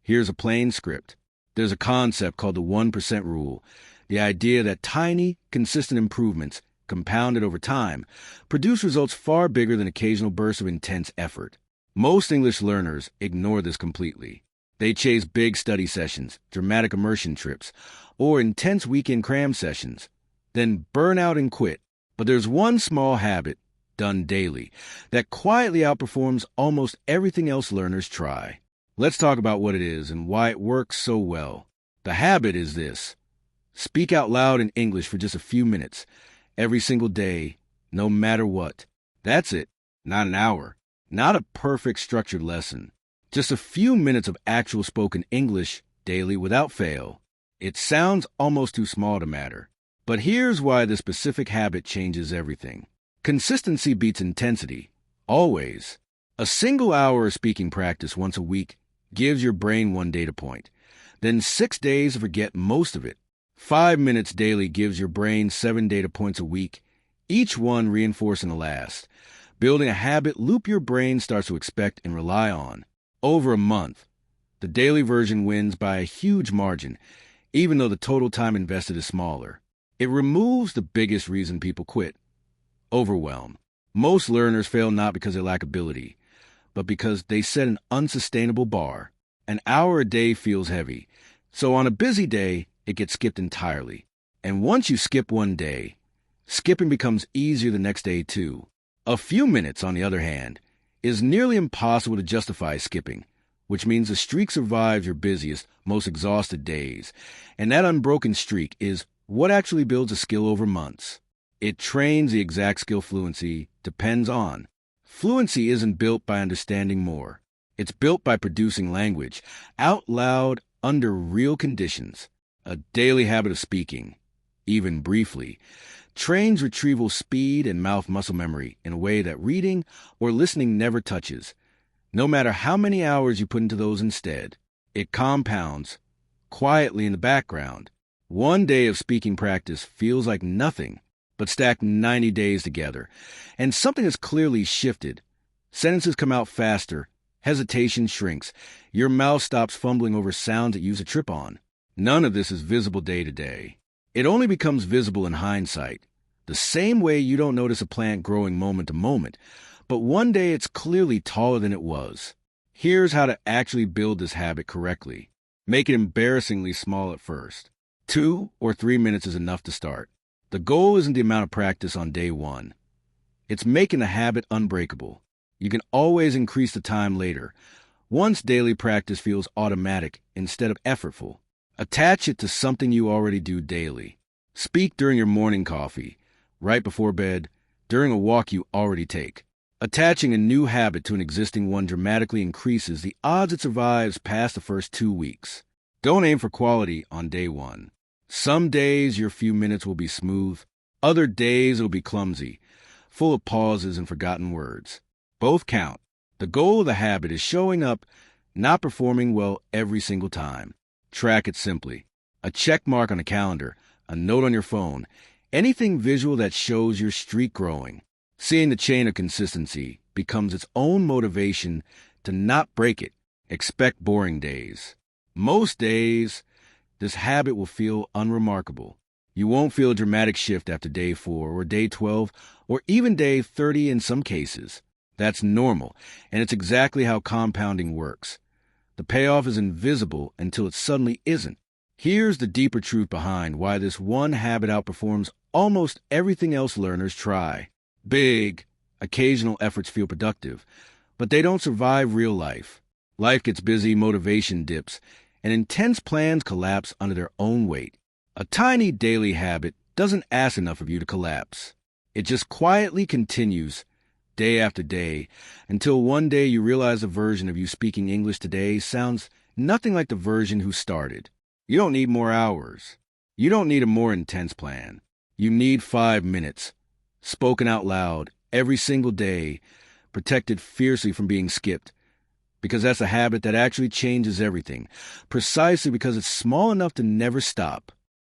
Here's a plain script. There's a concept called the 1% rule, the idea that tiny, consistent improvements, compounded over time, produce results far bigger than occasional bursts of intense effort. Most English learners ignore this completely. They chase big study sessions, dramatic immersion trips, or intense weekend cram sessions, then burn out and quit. But there's one small habit, done daily, that quietly outperforms almost everything else learners try. Let's talk about what it is and why it works so well. The habit is this. Speak out loud in English for just a few minutes, every single day, no matter what. That's it. Not an hour. Not a perfect structured lesson. Just a few minutes of actual spoken English daily without fail. It sounds almost too small to matter. But here's why the specific habit changes everything. Consistency beats intensity. Always. A single hour of speaking practice once a week gives your brain one data point. Then 6 days to forget most of it. 5 minutes daily gives your brain 7 data points a week, each one reinforcing the last. Building a habit loop your brain starts to expect and rely on. Over a month, the daily version wins by a huge margin, even though the total time invested is smaller. It removes the biggest reason people quit: overwhelm. Most learners fail not because they lack ability, but because they set an unsustainable bar. An hour a day feels heavy, so on a busy day, it gets skipped entirely. And once you skip one day, skipping becomes easier the next day too. A few minutes, on the other hand, is nearly impossible to justify skipping, which means the streak survives your busiest, most exhausted days. And that unbroken streak is what actually builds a skill over months. It trains the exact skill fluency depends on. Fluency isn't built by understanding more. It's built by producing language out loud under real conditions. A daily habit of speaking, even briefly, trains retrieval speed and mouth muscle memory in a way that reading or listening never touches. No matter how many hours you put into those instead, it compounds quietly in the background. One day of speaking practice feels like nothing, but stack 90 days together, and something has clearly shifted. Sentences come out faster, hesitation shrinks, your mouth stops fumbling over sounds it used to trip on. None of this is visible day to day. It only becomes visible in hindsight, the same way you don't notice a plant growing moment to moment, but one day it's clearly taller than it was. Here's how to actually build this habit correctly. Make it embarrassingly small at first. 2 or 3 minutes is enough to start. The goal isn't the amount of practice on day one. It's making the habit unbreakable. You can always increase the time later, once daily practice feels automatic instead of effortful. Attach it to something you already do daily. Speak during your morning coffee, right before bed, during a walk you already take. Attaching a new habit to an existing one dramatically increases the odds it survives past the first 2 weeks. Don't aim for quality on day one. Some days your few minutes will be smooth. Other days it'll be clumsy, full of pauses and forgotten words. Both count. The goal of the habit is showing up, not performing well every single time. Track it simply. A check mark on a calendar, a note on your phone, anything visual that shows your streak growing. Seeing the chain of consistency becomes its own motivation to not break it. Expect boring days. Most days, this habit will feel unremarkable. You won't feel a dramatic shift after day 4 or day 12 or even day 30 in some cases. That's normal, and it's exactly how compounding works. The payoff is invisible until it suddenly isn't. Here's the deeper truth behind why this one habit outperforms almost everything else learners try. Big, occasional efforts feel productive, but they don't survive real life. Life gets busy, motivation dips, and intense plans collapse under their own weight. A tiny daily habit doesn't ask enough of you to collapse. It just quietly continues day after day, until one day you realize the version of you speaking English today sounds nothing like the version who started. You don't need more hours. You don't need a more intense plan. You need 5 minutes, spoken out loud, every single day, protected fiercely from being skipped. Because that's a habit that actually changes everything, precisely because it's small enough to never stop.